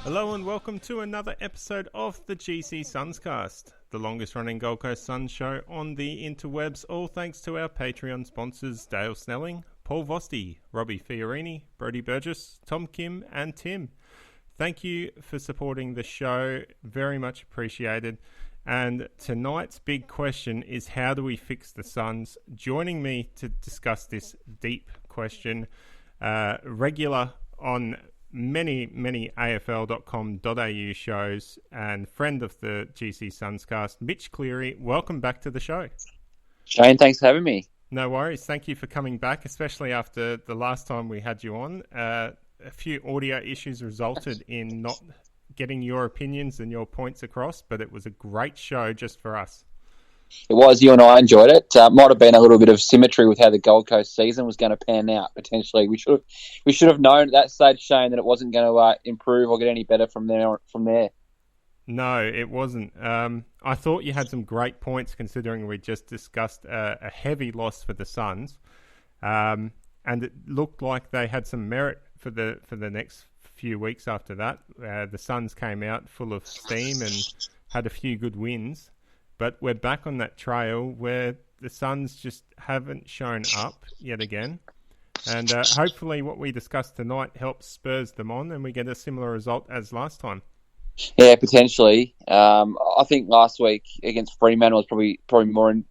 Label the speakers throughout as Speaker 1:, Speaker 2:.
Speaker 1: Hello and welcome to another episode of the GCSUNScast, the longest running Gold Coast Suns show on the interwebs, all thanks to our Patreon sponsors Dale Snelling, Paul Vosti, Robbie Fiorini, Brody Burgess, Tom Kim and Tim. Thank you for supporting the show, very much appreciated. And tonight's big question is, how do we fix the Suns? Joining me to discuss this deep question, regular on many AFL.com.au shows and friend of the GCSUNScast, Mitch Cleary. Welcome back to the show.
Speaker 2: Shane, thanks for having me.
Speaker 1: No worries. Thank you for coming back, especially after the last time we had you on. A few audio issues resulted in not getting your opinions and your points across, but it was a great show just for us.
Speaker 2: It was. You and I enjoyed it. Might have been a little bit of symmetry with how the Gold Coast season was going to pan out, potentially. We should have known at that stage, Shane, that it wasn't going to improve or get any better from there.
Speaker 1: No, it wasn't. I thought you had some great points considering we just discussed a heavy loss for the Suns, and it looked like they had some merit for the next few weeks after that. The Suns came out full of steam and had a few good wins. But we're back on that trail where the Suns just haven't shown up yet again. And hopefully what we discussed tonight helps spurs them on and we get a similar result as last time.
Speaker 2: Yeah, potentially. I think last week against Fremantle was probably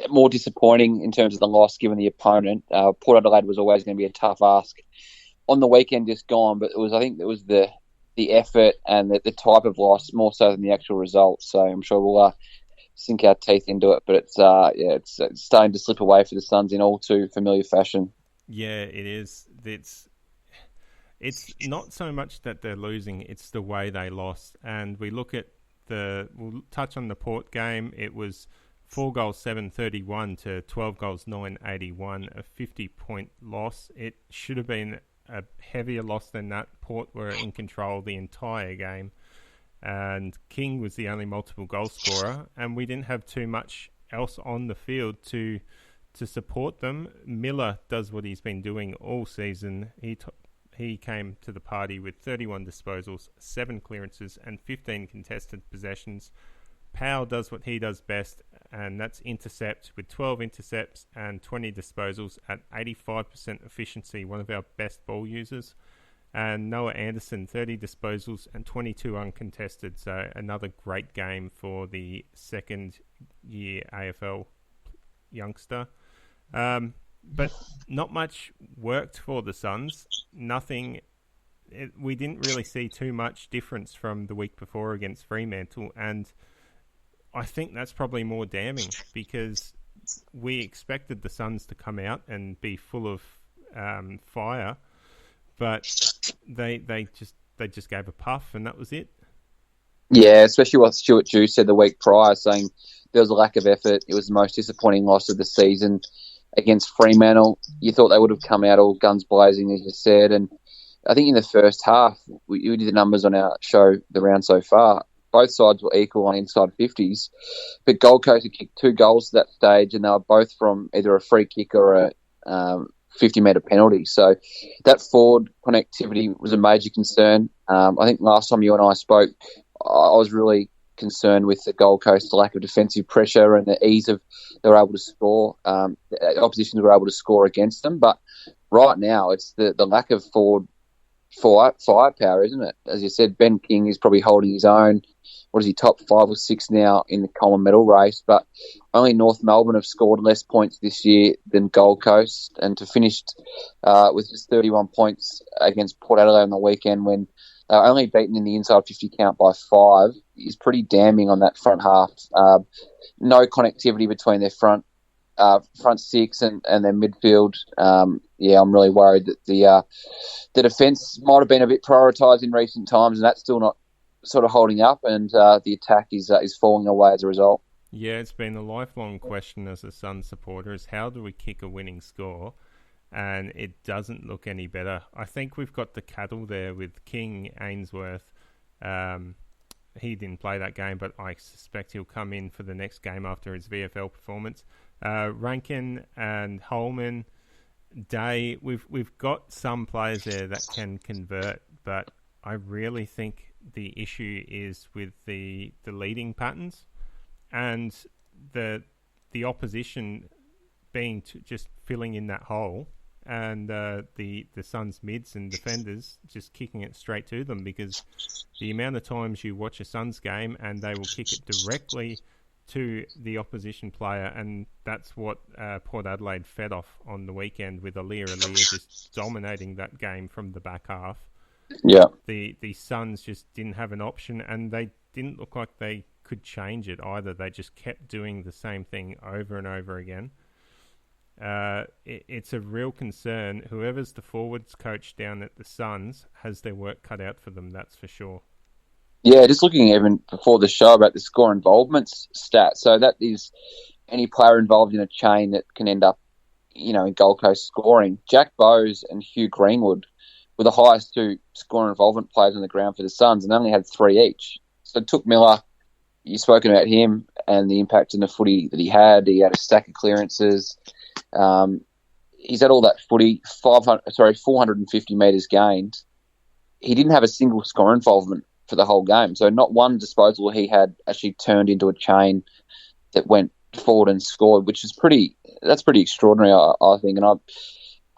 Speaker 2: more disappointing in terms of the loss given the opponent. Port Adelaide was always going to be a tough ask. On the weekend just gone, but I think it was the effort and the type of loss more so than the actual result. So I'm sure we'll sink our teeth into it, but it's starting to slip away for the Suns in all too familiar fashion.
Speaker 1: Yeah, it is. It's not so much that they're losing; it's the way they lost. And we look at we'll touch on the Port game. It was 4 goals 7-31 to 12 goals 9-81, a 50-point loss. It should have been a heavier loss than that. Port were in control the entire game. And King was the only multiple goal scorer, and we didn't have too much else on the field to support them. Miller does what he's been doing all season. He came to the party with 31 disposals, 7 clearances, and 15 contested possessions. Powell does what he does best, and that's intercept with 12 intercepts and 20 disposals at 85% efficiency, one of our best ball users. And Noah Anderson, 30 disposals and 22 uncontested. So another great game for the second-year AFL youngster. But not much worked for the Suns. Nothing. We didn't really see too much difference from the week before against Fremantle. And I think that's probably more damning because we expected the Suns to come out and be full of fire. But they just gave a puff and that was it.
Speaker 2: Yeah, especially what Stuart Dew said the week prior, saying there was a lack of effort. It was the most disappointing loss of the season against Fremantle. You thought they would have come out all guns blazing, as you said. And I think in the first half, we did the numbers on our show, the round so far. Both sides were equal on inside 50s. But Gold Coast had kicked 2 goals at that stage, and they were both from either a free kick or a 50-metre penalty. So that forward connectivity was a major concern. I think last time you and I spoke, I was really concerned with the Gold Coast lack of defensive pressure and the ease of they were able to score. The oppositions were able to score against them. But right now, it's the lack of forward firepower, isn't it? As you said, Ben King is probably holding his own. What is he, top 5 or 6 now in the Coleman medal race? But only North Melbourne have scored less points this year than Gold Coast, and to finish with just 31 points against Port Adelaide on the weekend when they were only beaten in the inside 50 count by 5 is pretty damning on that front half. No connectivity between their front 6 and their midfield. I'm really worried that the defence might have been a bit prioritised in recent times, and that's still not sort of holding up, and the attack is falling away as a result.
Speaker 1: Yeah, it's been a lifelong question as a Suns supporter is how do we kick a winning score? And it doesn't look any better. I think we've got the cattle there with King, Ainsworth. He didn't play that game, but I suspect he'll come in for the next game after his VFL performance. Rankin and Holman, Day, we've got some players there that can convert, but I really think the issue is with the leading patterns and the opposition being just filling in that hole, and the Suns mids and defenders just kicking it straight to them, because the amount of times you watch a Suns game and they will kick it directly to the opposition player, and that's what Port Adelaide fed off on the weekend, with Aliir just dominating that game from the back half.
Speaker 2: Yeah.
Speaker 1: The Suns just didn't have an option, and they didn't look like they could change it either. They just kept doing the same thing over and over again. It's a real concern. Whoever's the forwards coach down at the Suns has their work cut out for them, that's for sure.
Speaker 2: Yeah, just looking even before the show about the score involvement stat. So that is any player involved in a chain that can end up, in Gold Coast scoring. Jack Bowes and Hugh Greenwood were the highest two score involvement players on the ground for the Suns, and they only had 3 each. So Touk Miller, you've spoken about him and the impact in the footy that he had. He had a stack of clearances. He's had all that footy, 450 metres gained. He didn't have a single score involvement for the whole game. So not one disposal he had actually turned into a chain that went forward and scored, which is pretty extraordinary, I think. And I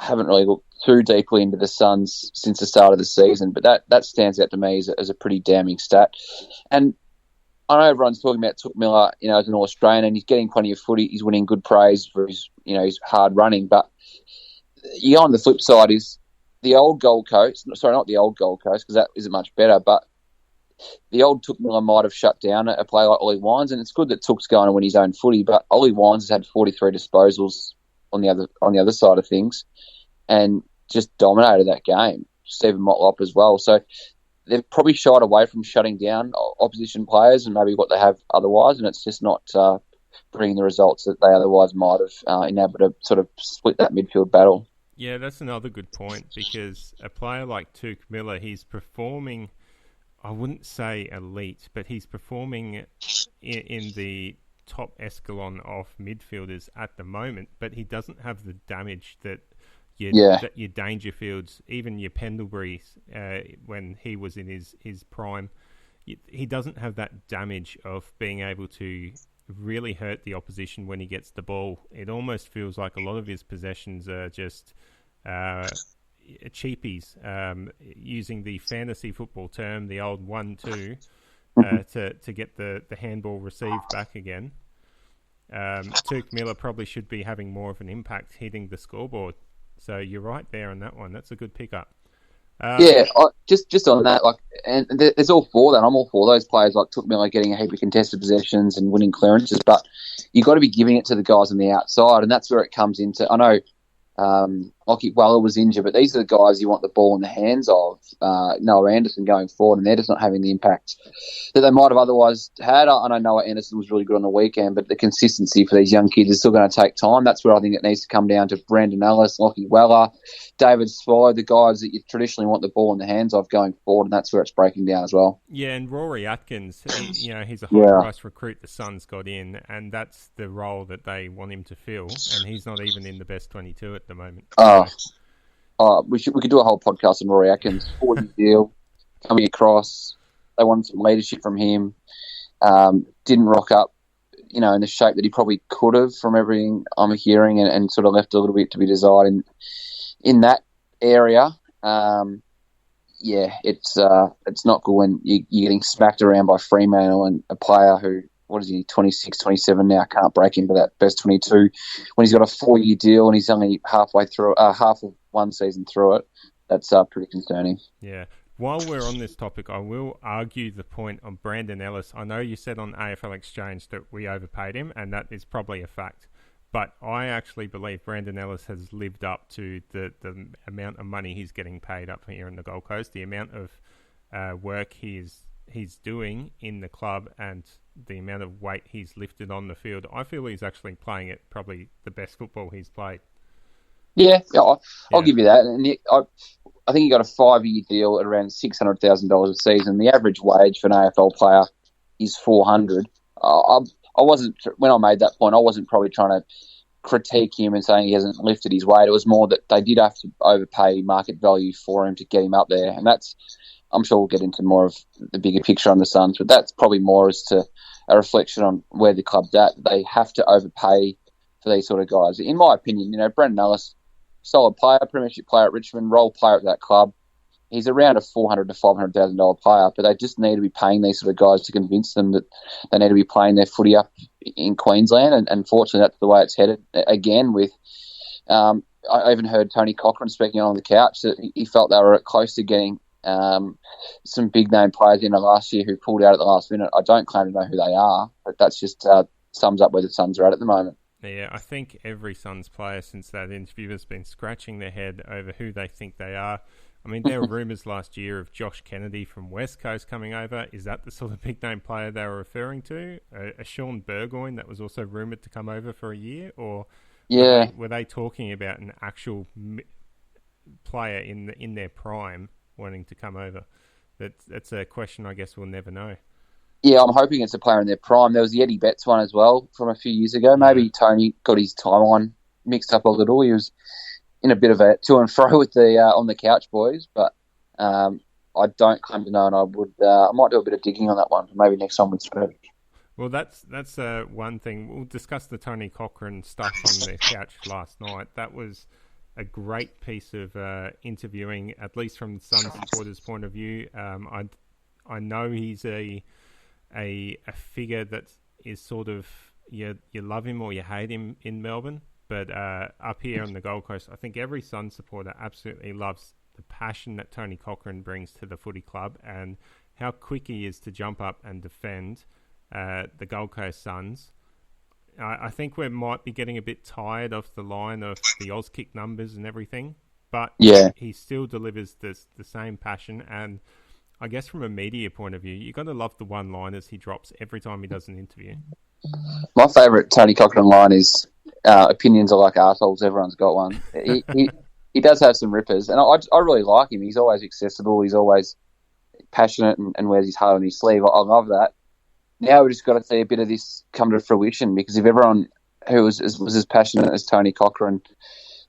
Speaker 2: haven't really looked too deeply into the Suns since the start of the season, but that stands out to me as a pretty damning stat. And I know everyone's talking about Touk Miller, as an All-Australian, and he's getting plenty of footy. He's winning good praise for his, his hard running. But on the flip side is the old Gold Coast. Sorry, not the old Gold Coast, because that isn't much better. But the old Touk Miller might have shut down a player like Ollie Wines, and it's good that Took's going to win his own footy. But Ollie Wines has had 43 disposals on the other side of things, and just dominated that game. Stephen Motlop as well. So they've probably shied away from shutting down opposition players and maybe what they have otherwise, and it's just not bringing the results that they otherwise might have enabled to sort of split that midfield battle.
Speaker 1: Yeah, that's another good point, because a player like Touk Miller, he's performing, I wouldn't say elite, but he's performing in the top echelon of midfielders at the moment, but he doesn't have the damage that your Dangerfields, even your Pendlebury, when he was in his prime, he doesn't have that damage of being able to really hurt the opposition when he gets the ball. It almost feels like a lot of his possessions are just cheapies, using the fantasy football term, the old 1-2, to get the handball received back again. Touk Miller probably should be having more of an impact hitting the scoreboard. So you're right there on that one. That's a good pickup.
Speaker 2: Just on that, and there's all for that. I'm all for those players like Touk Miller getting a heap of contested possessions and winning clearances, but you've got to be giving it to the guys on the outside, and that's where it comes into. I know Lachie Weller was injured, but these are the guys you want the ball in the hands of. Noah Anderson going forward, and they're just not having the impact that they might have otherwise had. I know Noah Anderson was really good on the weekend, but the consistency for these young kids is still going to take time. That's where I think it needs to come down to Brandon Ellis, Lachie Weller, David Spy, the guys that you traditionally want the ball in the hands of going forward, and that's where it's breaking down as well.
Speaker 1: Yeah, and Rory Atkins, he's a high-price recruit the Suns got in, and that's the role that they want him to fill, and he's not even in the best 22 at the moment.
Speaker 2: We could do a whole podcast on Rory Atkins. 4-year deal, coming across. They wanted some leadership from him. Didn't rock up, in the shape that he probably could have from everything I'm hearing, and sort of left a little bit to be desired in that area. It's not good when you're getting smacked around by Fremantle and a player who, 26, 27 now, can't break into that best 22 when he's got a 4-year deal and he's only half of one season through it. That's pretty concerning.
Speaker 1: Yeah. While we're on this topic, I will argue the point on Brandon Ellis. I know you said on AFL Exchange that we overpaid him, and that is probably a fact. But I actually believe Brandon Ellis has lived up to the amount of money he's getting paid up here in the Gold Coast, the amount of work he's doing in the club, and the amount of weight he's lifted on the field. I feel he's actually playing at probably the best football he's played.
Speaker 2: Yeah, I'll give you that. And I think he got a 5-year deal at around $600,000 a season. The average wage for an AFL player is $400. I wasn't, when I made that point, I wasn't probably trying to critique him and saying he hasn't lifted his weight. It was more that they did have to overpay market value for him to get him up there, and that's I'm sure we'll get into more of the bigger picture on the Suns, but that's probably more as to a reflection on where the club's at. They have to overpay for these sort of guys. In my opinion, Brendan Ellis, solid player, premiership player at Richmond, role player at that club. He's around a $400,000 to $500,000 player, but they just need to be paying these sort of guys to convince them that they need to be playing their footy up in Queensland. And unfortunately, that's the way it's headed. Again, with I even heard Tony Cochrane speaking on the couch that he felt they were close to getting some big name players in the last year who pulled out at the last minute. I don't claim to know who they are, but that's just sums up where the Suns are at the moment.
Speaker 1: Yeah, I think every Suns player since that interview has been scratching their head over who they think they are. I mean, there were rumours last year of Josh Kennedy from West Coast coming over. Is that the sort of big name player they were referring to? A Sean Burgoyne that was also rumoured to come over for a year? Or were they talking about an actual player in their prime wanting to come over? That's a question I guess we'll never know.
Speaker 2: Yeah, I'm hoping it's a player in their prime. There was the Eddie Betts one as well from a few years ago. Maybe Tony got his timeline mixed up a little. He was in a bit of a to and fro with the on the couch boys, but I don't claim to know, and I might do a bit of digging on that one. Maybe next time we speak.
Speaker 1: Well, that's one thing. We'll discuss the Tony Cochrane stuff on the couch last night. That was a great piece of interviewing, at least from the Sun supporters' point of view. I know he's a figure that is sort of you love him or you hate him in Melbourne, but up here on the Gold Coast, I think every Sun supporter absolutely loves the passion that Tony Cochrane brings to the footy club and how quick he is to jump up and defend the Gold Coast Suns. I think we might be getting a bit tired of the line of the Auskick numbers and everything, but he still delivers the same passion. And I guess from a media point of view, you've got to love the one-liners he drops every time he does an interview.
Speaker 2: My favourite Tony Cochrane line is opinions are like arseholes, everyone's got one. He does have some rippers, and I really like him. He's always accessible, he's always passionate and wears his heart on his sleeve. I love that. Now we've just got to see a bit of this come to fruition, because if everyone who was as passionate as Tony Cochrane,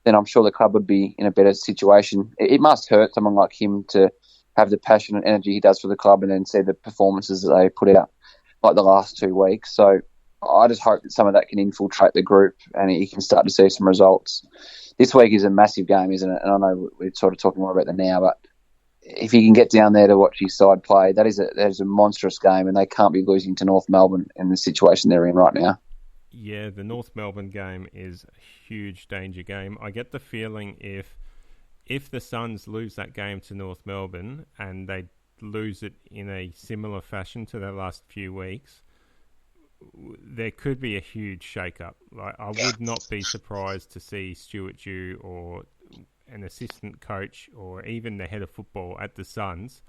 Speaker 2: then I'm sure the club would be in a better situation. It must hurt someone like him to have the passion and energy he does for the club and then see the performances that they put out like the last 2 weeks. So I just hope that some of that can infiltrate the group and you can start to see some results. This week is a massive game, isn't it? And I know we're sort of talking more about the now, but if you can get down there to watch his side play, that is a monstrous game, and they can't be losing to North Melbourne in the situation they're in right now.
Speaker 1: Yeah, the North Melbourne game is a huge danger game. I get the feeling if the Suns lose that game to North Melbourne and they lose it in a similar fashion to their last few weeks, there could be a huge shake-up. Like, I would not be surprised to see Stuart Dew or an assistant coach or even the head of football at the Suns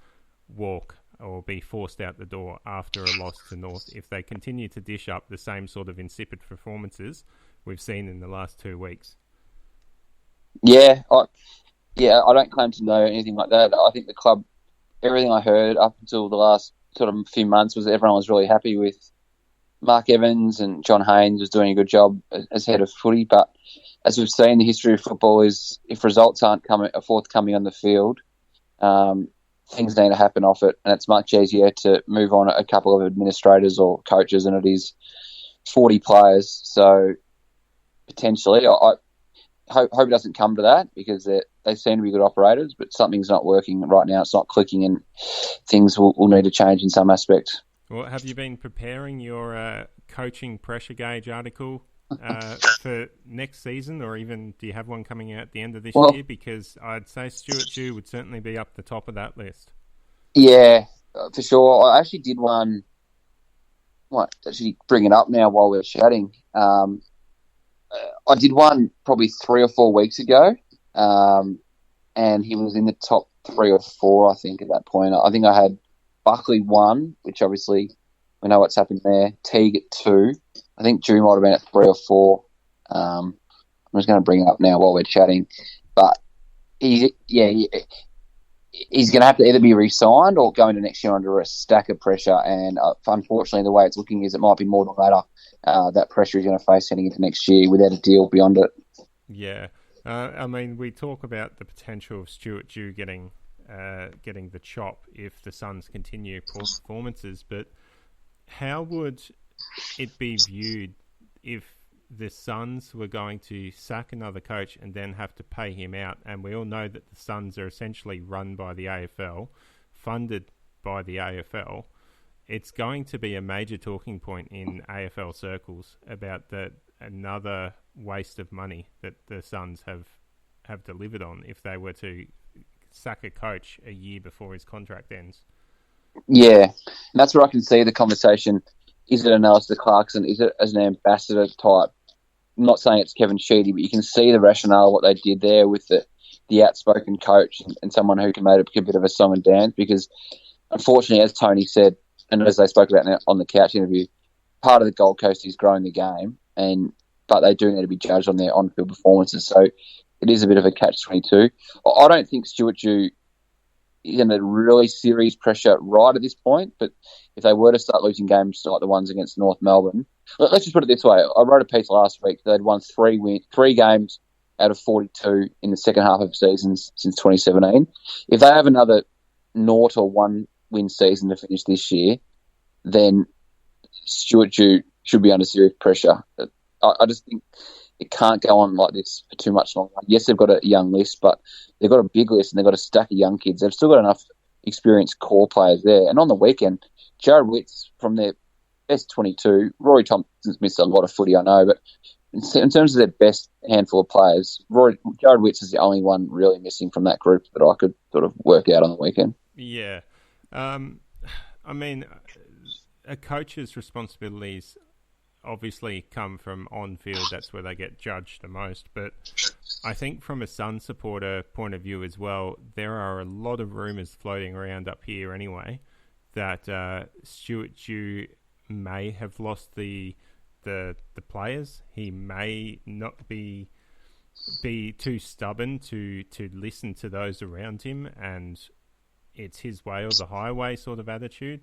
Speaker 1: walk or be forced out the door after a loss to North if they continue to dish up the same sort of insipid performances we've seen in the last 2 weeks.
Speaker 2: Yeah, I don't claim to know anything like that. I think the club, everything I heard up until the last sort of few months was everyone was really happy with Mark Evans, and John Haynes was doing a good job as head of footy. But as we've seen, the history of football is if results aren't forthcoming on the field, things need to happen off it, and it's much easier to move on a couple of administrators or coaches than it is 40 players. So potentially, I hope it doesn't come to that, because they seem to be good operators, but something's not working right now. It's not clicking, and things will need to change in some aspect.
Speaker 1: Well, have you been preparing your coaching pressure gauge article for next season, or even do you have one coming out at the end of this year? Because I'd say Stuart Dew would certainly be up the top of that list. Yeah,
Speaker 2: for sure. I actually did one. Might actually bring it up now while we're chatting. I did one probably 3 or 4 weeks ago, and he was in the top 3 or 4, I think, at that point. I think I had Buckley 1, which obviously we know what's happened there. Teague at 2. I think Drew might have been at 3 or 4. I'm just going to bring it up now while we're chatting. But he's going to have to either be re-signed or go into next year under a stack of pressure. And unfortunately, the way it's looking is it might be more the latter. That pressure he's going to face heading into next year without a deal beyond it.
Speaker 1: Yeah. I mean, we talk about the potential of Stuart Dew getting getting the chop if the Suns continue poor performances. But how would it be viewed if the Suns were going to sack another coach and then have to pay him out? And we all know that the Suns are essentially run by the AFL, funded by the AFL. It's going to be a major talking point in AFL circles about that another waste of money that the Suns have delivered on if they were to sack a coach a year before his contract ends.
Speaker 2: Yeah, and that's where I can see the conversation. Is it an Alistair Clarkson? Is it as an ambassador type? I'm not saying it's Kevin Sheedy, but you can see the rationale of what they did there with the outspoken coach and someone who can make a bit of a song and dance. Because unfortunately, as Tony said, and as they spoke about on the Couch interview, part of the Gold Coast is growing the game, but they do need to be judged on their on-field performances. So it is a bit of a catch-22. I don't think Stuart Dew is under really serious pressure right at this point, but if they were to start losing games like the ones against North Melbourne, let's just put it this way. I wrote a piece last week that they'd won three games out of 42 in the second half of seasons since 2017. If they have another 0 or 1 win season to finish this year, then Stuart Dew should be under serious pressure. I just think it can't go on like this for too much longer. Yes, they've got a young list, but they've got a big list and they've got a stack of young kids. They've still got enough experienced core players there. And on the weekend, Jared Witts from their best 22, Rory Thompson's missed a lot of footy, I know, but in terms of their best handful of players, Jared Witts is the only one really missing from that group that I could sort of work out on the weekend.
Speaker 1: Yeah. I mean, a coach's responsibilities obviously come from on-field. That's where they get judged the most. But I think from a Sun supporter point of view as well, there are a lot of rumours floating around up here anyway that Stuart Dew may have lost the players. He may not be too stubborn to listen to those around him, and it's his way or the highway sort of attitude.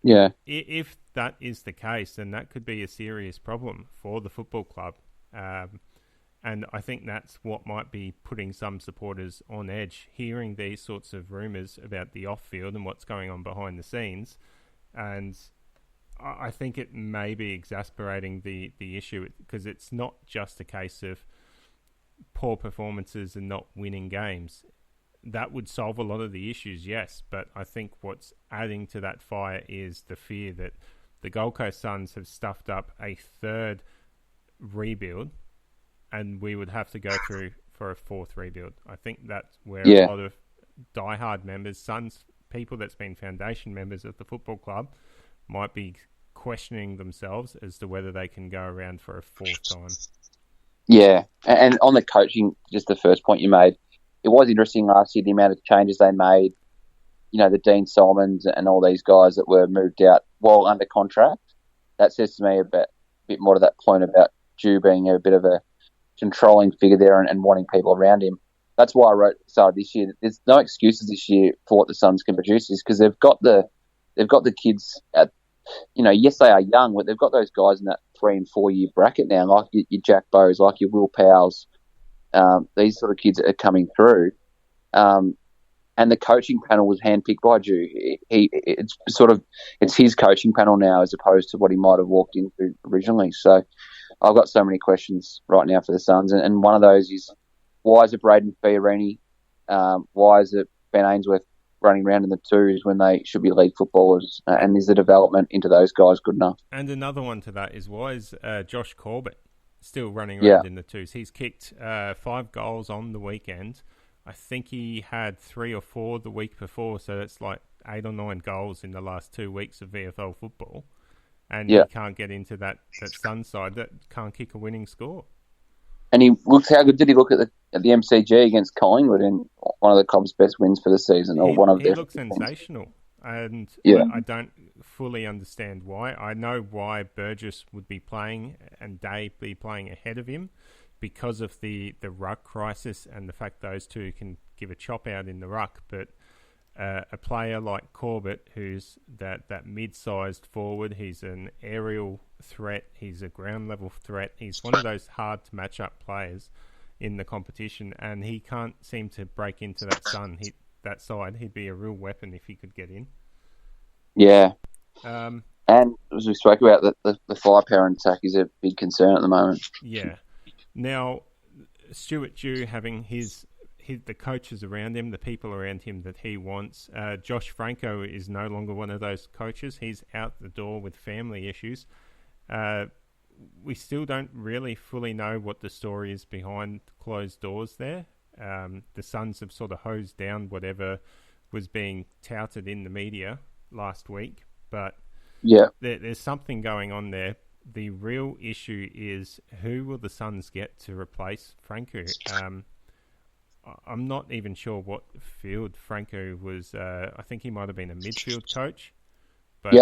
Speaker 2: Yeah.
Speaker 1: If that is the case, then that could be a serious problem for the football club. And I think that's what might be putting some supporters on edge, hearing these sorts of rumours about the off-field and what's going on behind the scenes. And I think it may be exasperating the issue, because it's not just a case of poor performances and not winning games. That would solve a lot of the issues, yes, but I think what's adding to that fire is the fear that the Gold Coast Suns have stuffed up a third rebuild, and we would have to go through for a fourth rebuild. I think that's where a lot of diehard members, Suns people that's been foundation members of the football club, might be questioning themselves as to whether they can go around for a fourth time.
Speaker 2: Yeah, and on the coaching, just the first point you made, it was interesting last year the amount of changes they made. You know, the Dean Solomons and all these guys that were moved out while under contract. That says to me a bit more to that point about Dew being a bit of a controlling figure there and wanting people around him. That's why I wrote at the start of this year that there's no excuses this year for what the Suns can produce, is because they've got the kids at, you know, yes, they are young, but they've got those guys in that 3 and 4 year bracket now, like your Jack Bowes, like your Will Powells. These sort of kids are coming through, and the coaching panel was handpicked by Dew. It's his coaching panel now as opposed to what he might have walked into originally. So I've got so many questions right now for the Suns, and one of those is, why is it Braden Fiorini? Why is it Ben Ainsworth running around in the twos when they should be league footballers? And is the development into those guys good enough?
Speaker 1: And another one to that is, why is Josh Corbett still running around in the twos? He's kicked 5 goals on the weekend. I think he had 3 or 4 the week before, so that's like 8 or 9 goals in the last 2 weeks of VFL football. And he can't get into that Sun side that can't kick a winning score.
Speaker 2: And how good did he look at the MCG against Collingwood in one of the club's best wins for the season?
Speaker 1: He looked sensational. And I don't fully understand why. I know why Burgess would be playing and Day be playing ahead of him, because of the ruck crisis and the fact those two can give a chop out in the ruck. But a player like Corbett, who's that mid-sized forward, he's an aerial threat, he's a ground-level threat. He's one of those hard-to-match-up players in the competition, and he can't seem to break into that Sun. that side. He'd be a real weapon if he could get in.
Speaker 2: Yeah.
Speaker 1: Um,
Speaker 2: And as we spoke about, the firepower in attack is a big concern at the moment.
Speaker 1: Yeah. Now, Stuart Dew having the coaches around him, the people around him that he wants. Josh Franco is no longer one of those coaches. He's out the door with family issues. We still don't really fully know what the story is behind closed doors there. The Suns have sort of hosed down whatever was being touted in the media last week, but there's something going on there. The real issue is who will the Suns get to replace Franco? I'm not even sure what field Franco was. I think he might have been a midfield coach, but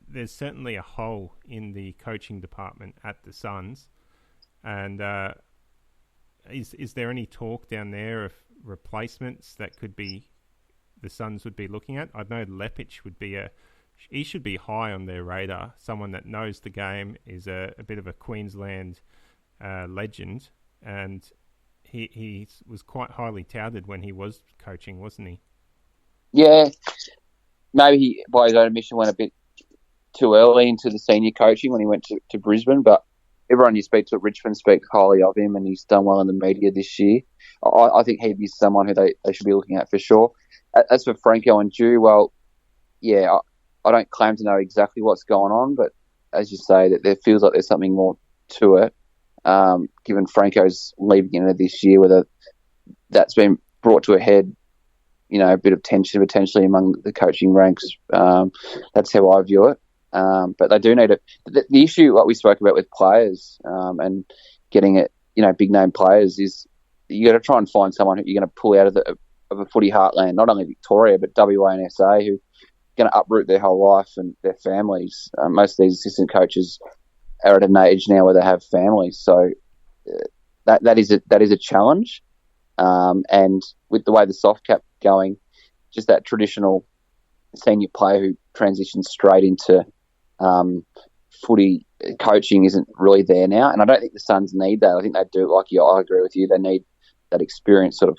Speaker 1: there's certainly a hole in the coaching department at the Suns. And is there any talk down there of replacements that could be the Suns would be looking at? I know Lepic would be he should be high on their radar. Someone that knows the game, is a bit of a Queensland legend, and he was quite highly touted when he was coaching, wasn't he?
Speaker 2: Yeah, maybe he, by his own admission, went a bit too early into the senior coaching when he went to Brisbane, but everyone you speak to at Richmond speaks highly of him, and he's done well in the media this year. I think he'd be someone who they should be looking at for sure. As for Franco and Dew, well, yeah, I don't claim to know exactly what's going on, but as you say, that there feels like there's something more to it. Given Franco's leaving into this year, whether that's been brought to a head, a bit of tension potentially among the coaching ranks. That's how I view it. But they do need it. The issue, what we spoke about with players and getting it, big name players, is you got to try and find someone who you're going to pull out of a footy heartland, not only Victoria but WA and SA, who going to uproot their whole life and their families. Most of these assistant coaches are at an age now where they have families, so that is a challenge. And with the way the soft cap going, just that traditional senior player who transitions straight into footy coaching isn't really there now. And I don't think the Suns need that. I think they do, like I agree with you. They need that experienced sort of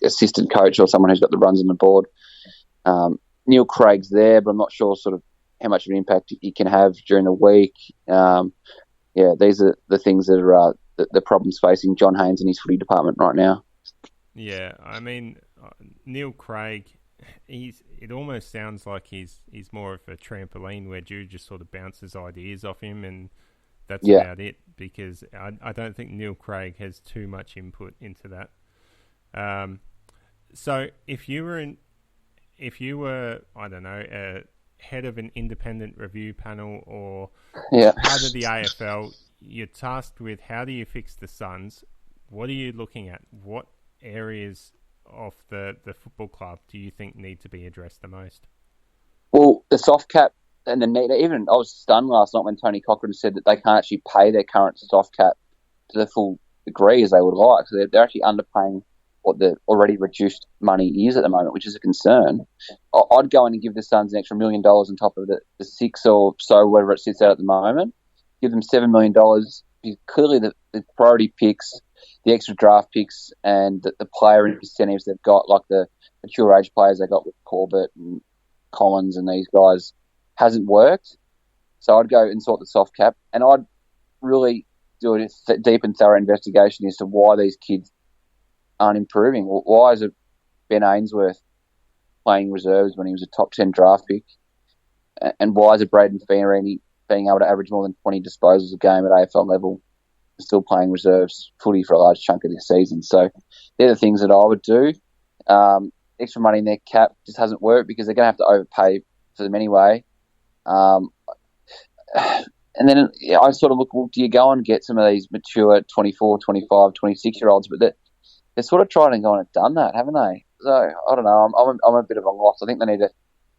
Speaker 2: assistant coach or someone who's got the runs on the board. Neil Craig's there, but I'm not sure sort of how much of an impact he can have during the week. These are the things that are the problems facing John Haynes and his footy department right now.
Speaker 1: Yeah, I mean, Neil Craig, it almost sounds like he's more of a trampoline where Jude just sort of bounces ideas off him, and that's about it, because I don't think Neil Craig has too much input into that. So if you were, I don't know, head of an independent review panel or part of the AFL, you're tasked with how do you fix the Suns? What are you looking at? What areas of the football club do you think need to be addressed the most?
Speaker 2: Well, the soft cap and the need, even I was stunned last night when Tony Cochran said that they can't actually pay their current soft cap to the full degree as they would like. So they're actually underpaying what the already reduced money is at the moment, which is a concern. I'd go in and give the Suns an extra $1 million on top of the six or so, whatever it sits at the moment. Give them $7 million. Clearly, the priority picks, the extra draft picks, and the player incentives they've got, like the mature age players they got with Corbett and Collins and these guys, hasn't worked. So I'd go and sort the soft cap, and I'd really do a deep and thorough investigation as to why these kids aren't improving. Why is it Ben Ainsworth playing reserves when he was a top 10 draft pick? And why is it Braden Fiorini being able to average more than 20 disposals a game at AFL level, still playing reserves footy for a large chunk of this season? So they're the things that I would do. Extra money in their cap just hasn't worked because they're going to have to overpay for them anyway. And then I sort of look, well, do you go and get some of these mature 24, 25, 26-year-olds? But they're sort of tried and gone and done that, haven't they? So I don't know. I'm a bit of a loss. I think they need to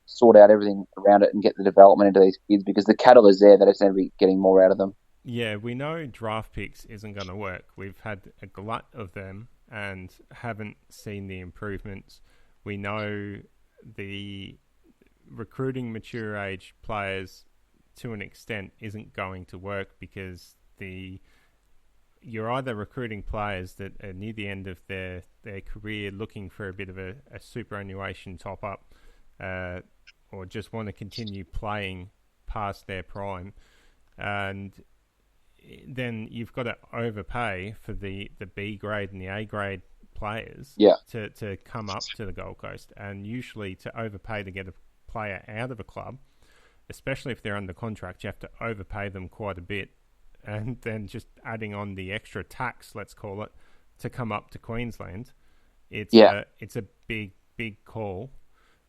Speaker 2: sort out everything around it and get the development into these kids because the cattle is there. They just need to be getting more out of them.
Speaker 1: Yeah, we know draft picks isn't going to work. We've had a glut of them and haven't seen the improvements. We know the recruiting mature age players to an extent isn't going to work because you're either recruiting players that are near the end of their career looking for a bit of a superannuation top-up or just want to continue playing past their prime, and then you've got to overpay for the B grade and the A grade players to come up to the Gold Coast, and usually to overpay to get a player out of a club, especially if they're under contract, you have to overpay them quite a bit, and then just adding on the extra tax, let's call it, to come up to Queensland. It's a big call.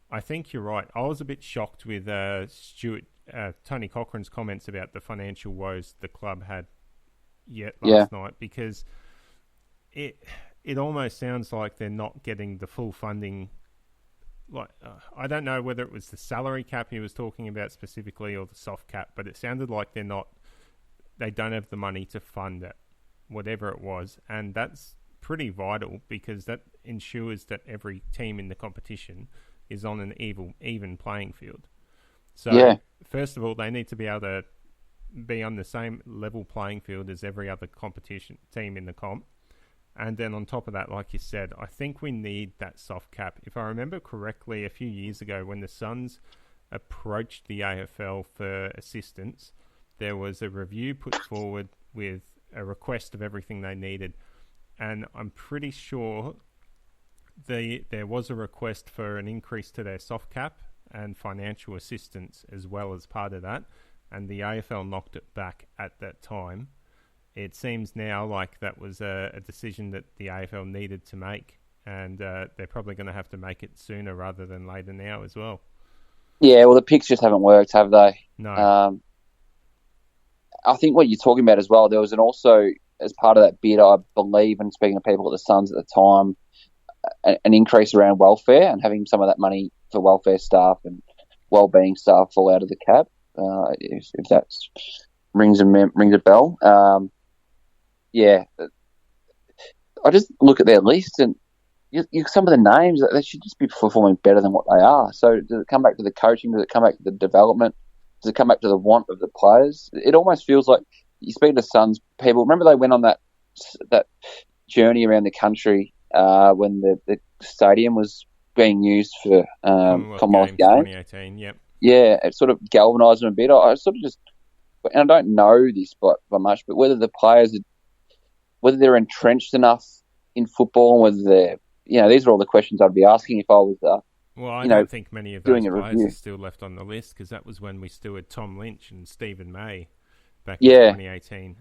Speaker 1: I think you're right. I was a bit shocked with Tony Cochrane's comments about the financial woes the club had last night, because it almost sounds like they're not getting the full funding. Like I don't know whether it was the salary cap he was talking about specifically or the soft cap, but it sounded like they don't have the money to fund it, whatever it was, and that's pretty vital because that ensures that every team in the competition is on an even playing field. So first of all, they need to be able to be on the same level playing field as every other competition team in the comp. And then on top of that, like you said, I think we need that soft cap. If I remember correctly, a few years ago when the Suns approached the AFL for assistance, there was a review put forward with a request of everything they needed. And I'm pretty sure there was a request for an increase to their soft cap and financial assistance as well as part of that. And the AFL knocked it back at that time. It seems now like that was a decision that the AFL needed to make, and they're probably going to have to make it sooner rather than later now as well.
Speaker 2: Yeah, well, the picks just haven't worked, have they?
Speaker 1: No.
Speaker 2: I think what you're talking about as well, there was also, as part of that bid, I believe, and speaking to people at the Suns at the time, an increase around welfare and having some of that money for welfare staff and well-being staff fall out of the cap, if that rings a bell. I just look at their list and some of the names, they should just be performing better than what they are. So does it come back to the coaching? Does it come back to the development? Does it come back to the want of the players? It almost feels like you speak to Suns people. Remember they went on that journey around the country when the stadium was being used for Commonwealth Games.
Speaker 1: 2018, yep.
Speaker 2: Yeah, it sort of galvanised them a bit. I sort of just, and I don't know this by much, but whether the players whether they're entrenched enough in football, and whether these are all the questions I'd be asking if I was
Speaker 1: well, I don't think many of those players
Speaker 2: review
Speaker 1: are still left on the list, because that was when we still had Tom Lynch and Stephen May back in 2018.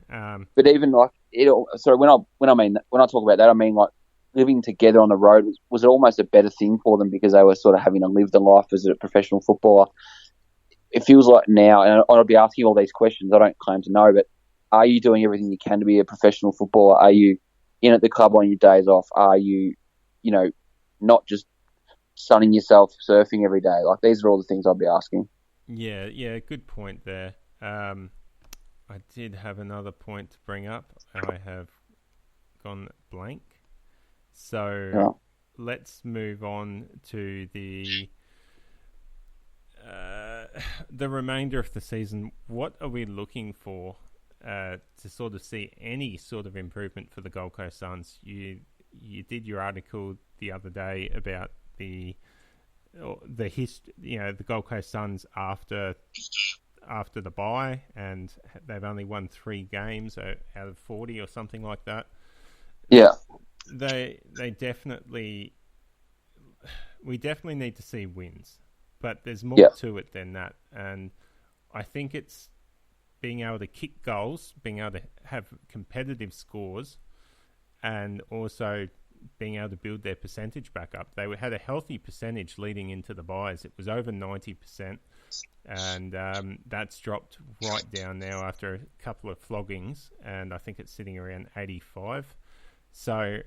Speaker 2: But even like when I talk about that, I mean like living together on the road was almost a better thing for them because they were sort of having to live the life as a professional footballer. It feels like now, and I'll be asking all these questions, I don't claim to know, but are you doing everything you can to be a professional footballer? Are you in at the club on your days off? Are you, not just sunning yourself surfing every day? Like, these are all the things I'll be asking.
Speaker 1: Yeah, good point there. I did have another point to bring up. I have gone blank. So let's move on to the remainder of the season. What are we looking for to sort of see any sort of improvement for the Gold Coast Suns? You did your article the other day about the Gold Coast Suns after the bye, and they've only won 3 games out of 40 or something like that.
Speaker 2: Yeah,
Speaker 1: we definitely need to see wins, but there's more to it than that, and I think it's being able to kick goals, being able to have competitive scores, and also being able to build their percentage back up. They had a healthy percentage leading into the buys. It was over 90%, and that's dropped right down now after a couple of floggings, and I think it's sitting around 85. So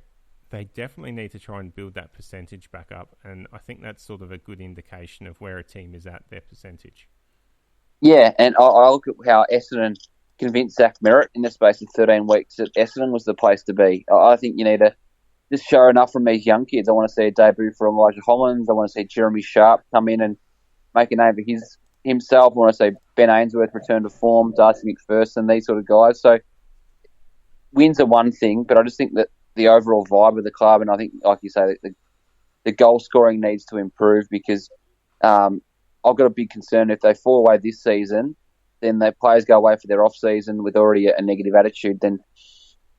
Speaker 1: they definitely need to try and build that percentage back up, and I think that's sort of a good indication of where a team is at, their percentage. Yeah,
Speaker 2: and I look at how Essendon convinced Zach Merritt in the space of 13 weeks that Essendon was the place to be. I think you need to just show enough from these young kids. I want to see a debut for Elijah Hollands. I want to see Jeremy Sharp come in and make a name for himself. I want to see Ben Ainsworth return to form, Darcy McPherson, these sort of guys. So wins are one thing, but I just think that the overall vibe of the club, and I think, like you say, the goal scoring needs to improve because I've got a big concern if they fall away this season, then their players go away for their off season with already a negative attitude. Then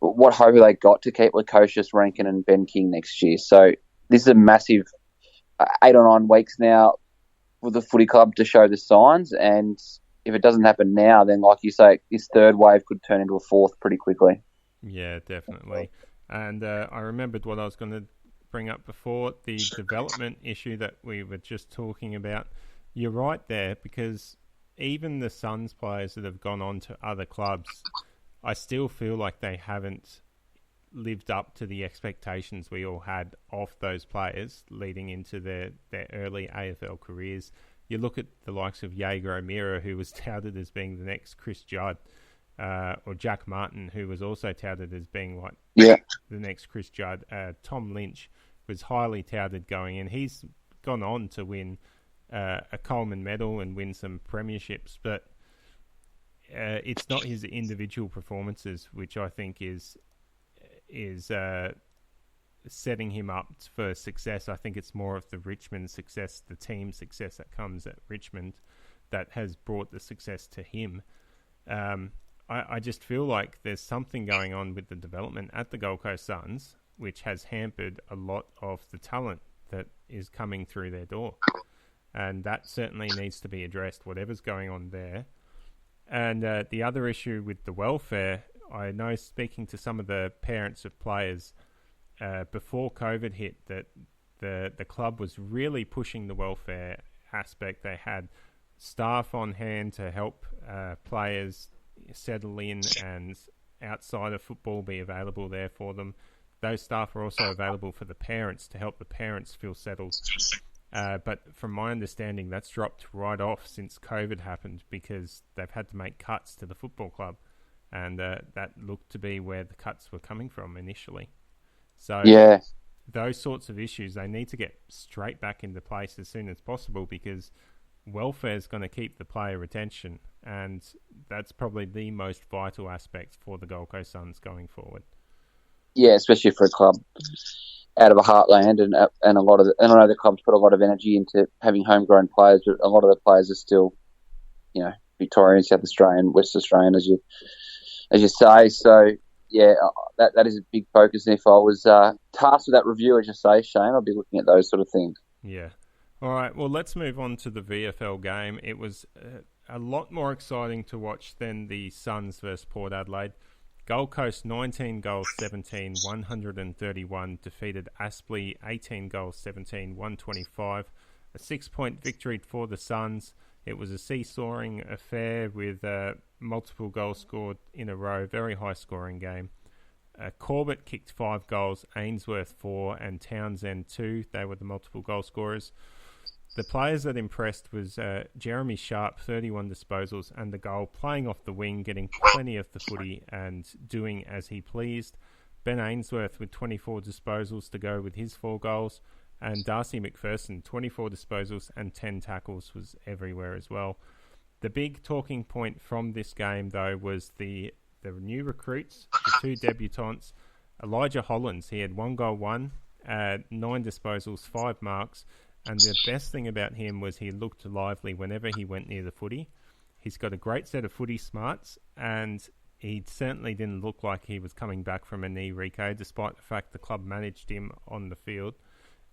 Speaker 2: what hope have they got to keep Lukosius, Rankin, and Ben King next year? So this is a massive 8 or 9 weeks now for the footy club to show the signs, and if it doesn't happen now, then like you say, this third wave could turn into a fourth pretty quickly.
Speaker 1: Yeah, definitely. And I remembered what I was going to bring up before, the development issue that we were just talking about. You're right there, because even the Suns players that have gone on to other clubs, I still feel like they haven't lived up to the expectations we all had of those players leading into their early AFL careers. You look at the likes of Jaeger O'Meara, who was touted as being the next Chris Judd, or Jack Martin, who was also touted as being like the next Chris Judd. Tom Lynch was highly touted going in. He's gone on to win a Coleman medal and win some premierships, but it's not his individual performances which I think is setting him up for success. I think it's more of the Richmond success, the team success that comes at Richmond, that has brought the success to him. I just feel like there's something going on with the development at the Gold Coast Suns which has hampered a lot of the talent that is coming through their door. And that certainly needs to be addressed, whatever's going on there. And the other issue with the welfare, I know speaking to some of the parents of players before COVID hit, that the club was really pushing the welfare aspect. They had staff on hand to help players settle in and outside of football be available there for them. Those staff are also available for the parents to help the parents feel settled. But from my understanding, that's dropped right off since COVID happened because they've had to make cuts to the football club. And that looked to be where the cuts were coming from initially. So those sorts of issues, they need to get straight back into place as soon as possible because welfare is going to keep the player retention. And that's probably the most vital aspect for the Gold Coast Suns going forward.
Speaker 2: Yeah, especially for a club out of a heartland, and a lot of I know the club's put a lot of energy into having homegrown players, but a lot of the players are still, Victorian, South Australian, West Australian, as you say. So yeah, that is a big focus. And if I was tasked with that review, as you say, Shane, I'll be looking at those sort of things.
Speaker 1: Yeah. All right. Well, let's move on to the VFL game. It was a lot more exciting to watch than the Suns versus Port Adelaide. Gold Coast 19 goals 17, 131, defeated Aspley 18 goals 17, 125. A 6-point victory for the Suns. It was a seesawing affair with multiple goals scored in a row. Very high scoring game. Corbett kicked 5 goals, Ainsworth 4 and Townsend 2. They were the multiple goal scorers. The players that impressed was Jeremy Sharp, 31 disposals and the goal, playing off the wing, getting plenty of the footy and doing as he pleased. Ben Ainsworth with 24 disposals to go with his 4 goals. And Darcy McPherson, 24 disposals and 10 tackles, was everywhere as well. The big talking point from this game, though, was the new recruits, the 2 debutants. Elijah Hollins, he had 1 goal, 9 disposals, 5 marks. And the best thing about him was he looked lively whenever he went near the footy. He's got a great set of footy smarts, and he certainly didn't look like he was coming back from a knee recode, despite the fact the club managed him on the field.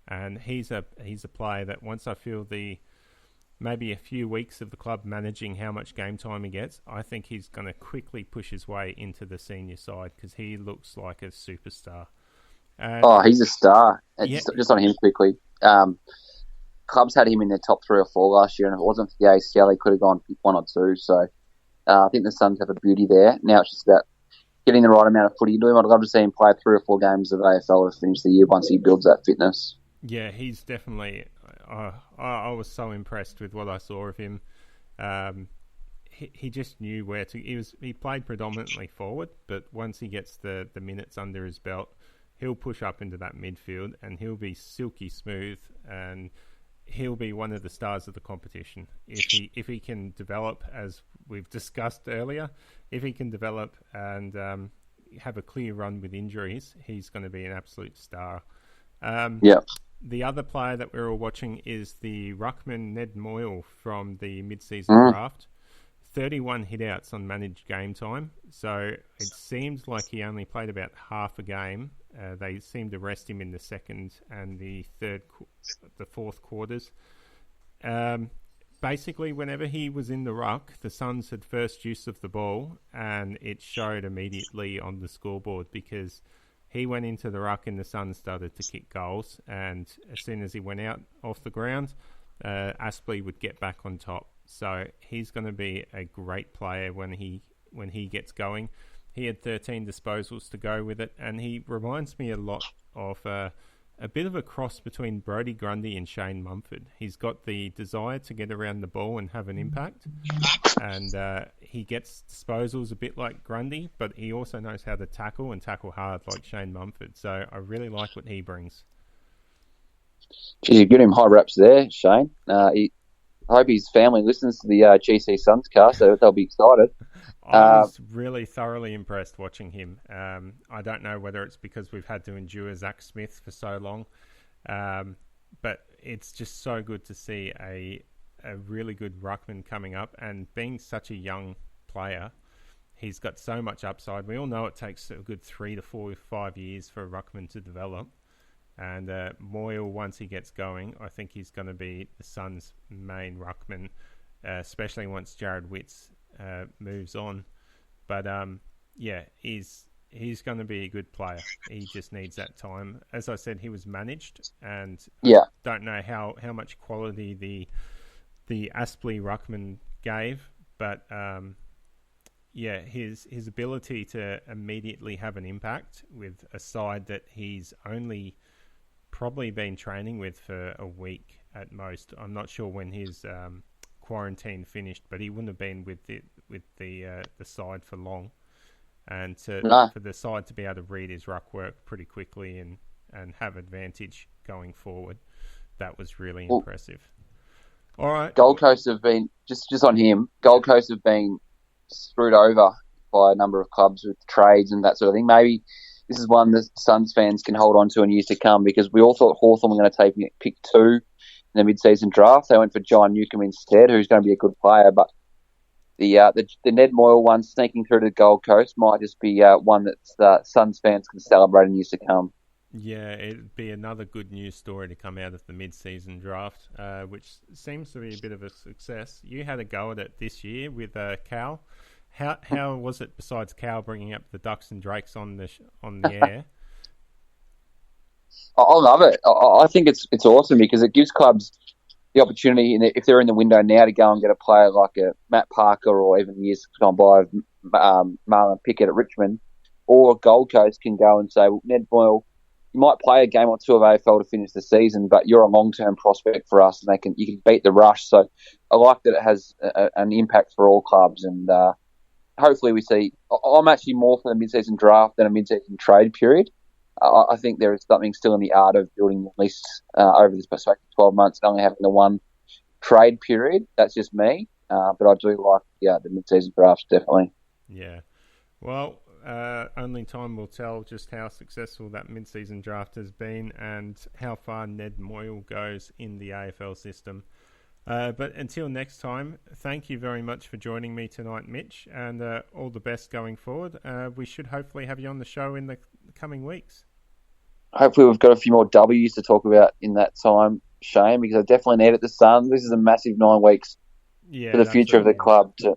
Speaker 1: And he's a player that once I feel maybe a few weeks of the club managing how much game time he gets, I think he's going to quickly push his way into the senior side because he looks like a superstar.
Speaker 2: He's a star. Just on him quickly. Clubs had him in their top 3 or 4 last year, and if it wasn't for the ACL, he could have gone 1 or 2. So I think the Suns have a beauty there. Now it's just about getting the right amount of footy to him. I'd love to see him play 3 or 4 games of AFL to finish the year once he builds that fitness.
Speaker 1: Yeah, he's definitely... I was so impressed with what I saw of him. He just knew where to... He played predominantly forward, but once he gets the minutes under his belt, he'll push up into that midfield and he'll be silky smooth and he'll be one of the stars of the competition. If he can develop, as we've discussed earlier, if he can develop and have a clear run with injuries, he's going to be an absolute star.
Speaker 2: Yeah.
Speaker 1: The other player that we're all watching is the ruckman Ned Moyle from the mid-season draft. 31 hitouts on managed game time, so it seems like he only played about half a game. They seemed to rest him in the second and the fourth quarters. Basically, whenever he was in the ruck, the Suns had first use of the ball, and it showed immediately on the scoreboard because he went into the ruck and the Suns started to kick goals, and as soon as he went out off the ground, Aspley would get back on top. So he's going to be a great player when he gets going. He had 13 disposals to go with it, and he reminds me a lot of a bit of a cross between Brodie Grundy and Shane Mumford. He's got the desire to get around the ball and have an impact, and he gets disposals a bit like Grundy, but he also knows how to tackle and tackle hard like Shane Mumford. So I really like what he brings.
Speaker 2: Geez, you've given him high reps there, Shane. I hope his family listens to the GCSUNScast, so they'll be excited.
Speaker 1: I was really thoroughly impressed watching him. I don't know whether it's because we've had to endure Zach Smith for so long, but it's just so good to see a really good ruckman coming up, and being such a young player, he's got so much upside. We all know it takes a good 3 to 4 or 5 years for a ruckman to develop. And Moyle, once he gets going, I think he's going to be the Suns' main ruckman, especially once Jared Witts moves on. But he's going to be a good player. He just needs that time. As I said, he was managed, and I don't know how much quality the Aspley ruckman gave, but his ability to immediately have an impact with a side that he's only probably been training with for a week at most. I'm not sure when his quarantine finished, but he wouldn't have been with the side for long. And for the side to be able to read his ruck work pretty quickly and have advantage going forward, that was really impressive. All right,
Speaker 2: Gold Coast have been just on him. Gold Coast have been screwed over by a number of clubs with trades and that sort of thing. Maybe this is one that Suns fans can hold on to in years to come, because we all thought Hawthorn were going to take pick 2 in the mid-season draft. They went for John Newcombe instead, who's going to be a good player. But the Ned Moyle one sneaking through to the Gold Coast might just be one that Suns fans can celebrate in years to come.
Speaker 1: Yeah, it'd be another good news story to come out of the mid-season draft, which seems to be a bit of a success. You had a go at it this year with Cal. How was it, besides Cal bringing up the Ducks and Drakes on the air?
Speaker 2: I love it. I think it's awesome because it gives clubs the opportunity, if they're in the window now, to go and get a player like a Matt Parker, or even years gone by Marlon Pickett at Richmond, or Gold Coast can go and say, well, Ned Boyle, you might play a game or two of AFL to finish the season, but you're a long-term prospect for us, and you can beat the rush. So I like that it has an impact for all clubs, and hopefully we see. I'm actually more for the mid-season draft than a mid-season trade period. I think there is something still in the art of building the list over this perspective 12 months and only having the one trade period. That's just me, but I do like the mid-season drafts, definitely.
Speaker 1: Yeah. Well, only time will tell just how successful that mid-season draft has been and how far Ned Moyle goes in the AFL system. But until next time, thank you very much for joining me tonight, Mitch, and all the best going forward. We should hopefully have you on the show in the coming weeks.
Speaker 2: Hopefully we've got a few more W's to talk about in that time, Shane, because I definitely need it. The Suns, this is a massive 9 weeks for the future of the club to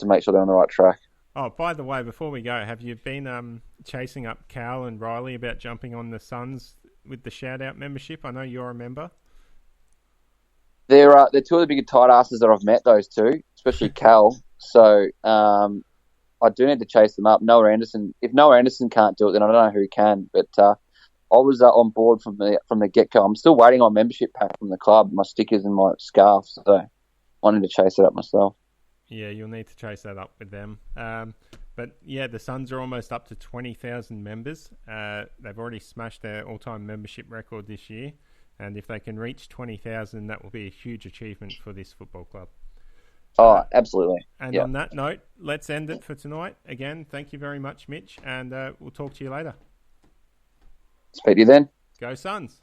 Speaker 2: make sure they're on the right track.
Speaker 1: Oh, by the way, before we go, have you been chasing up Cal and Riley about jumping on the Suns with the shout-out membership? I know you're a member.
Speaker 2: They're two of the bigger tight asses that I've met, those two, especially Cal. So I do need to chase them up. Noah Anderson. If Noah Anderson can't do it, then I don't know who can. But I was on board from the get-go. I'm still waiting on membership pack from the club, my stickers and my scarf. So I need to chase it up myself.
Speaker 1: Yeah, you'll need to chase that up with them. But yeah, the Suns are almost up to 20,000 members. They've already smashed their all-time membership record this year. And if they can reach 20,000, that will be a huge achievement for this football club.
Speaker 2: Oh, absolutely.
Speaker 1: And on that note, let's end it for tonight. Again, thank you very much, Mitch, and we'll talk to you later.
Speaker 2: Speak to you then.
Speaker 1: Go Suns.